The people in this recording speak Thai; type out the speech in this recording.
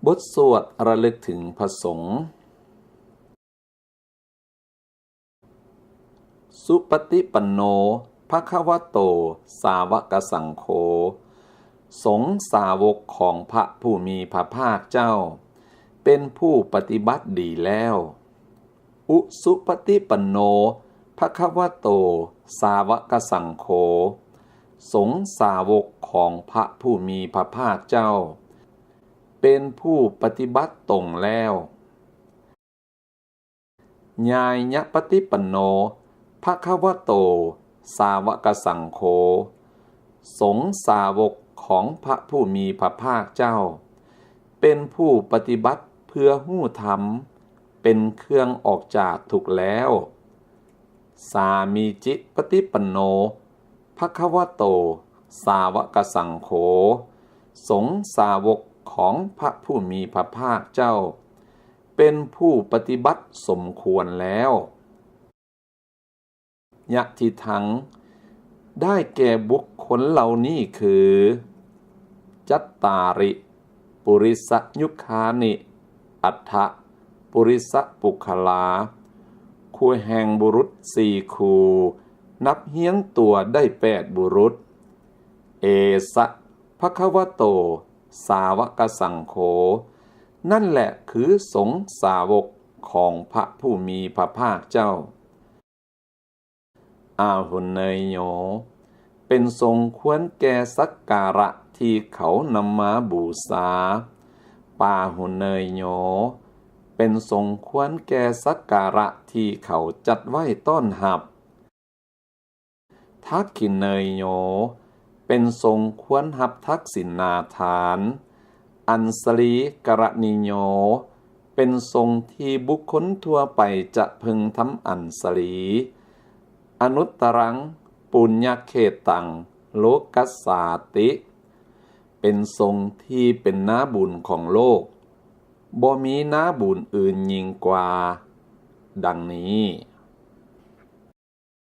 บทสวดระลึกถึงพระสงฆ์สุปฏิปันโนภควโตสาวกสังโฆสงฆ์สาวกของพระผู้มีพระภาคเจ้าเป็นผู้ปฏิบัติดีแล้วอุสุปฏิปันโนภควโตสาวกสังโฆสงฆ์สาวกของพระผู้มีพระภาคเจ้าเป็นผู้ปฏิบัติตรงแล้วญาญปฏิปันโนภควโตสาวกสังโฆสงฆ์สาวกของพระผู้มีพระภาคเจ้าเป็นผู้ปฏิบัติเพื่อหู้ธรรมเป็นเครื่องออกจากทุกข์แล้วสามีจิปฏิปันโนภควโตสาวกสังโฆสงฆ์สาวกของพระผู้มีพระภาคเจ้าเป็นผู้ปฏิบัติสมควรแล้วยะทิทังได้แก่บุคคลเหล่านี้คือจัตตาริปุริสยุคานิอัฏฐปุริสปุคลาคู่แห่งบุรุษ4 คู่นับเฮียงตัวได้8 บุรุษเอสะภควโตสาวกสังโฆนั่นแหละคือสงฆ์สาวกของพระผู้มีพระภาคเจ้าอาหุเนยโยเป็นทรงควรแก่สักการะที่เขานำมาบูชาปาหุเนยโยเป็นทรงควรแก่สักการะที่เขาจัดไว้ต้อนรับทักขิเนยโยเป็นทรงควรรับทักษิณาทานอัญสลีกรณิโยเป็นทรงที่บุคคลทั่วไปจะพึงทำอัญสลีอนุตตรังปุญญเขตังโลกัสสาติเป็นทรงที่เป็นนาบุญของโลกบ่มีนาบุญอื่นยิ่งกว่าดังนี้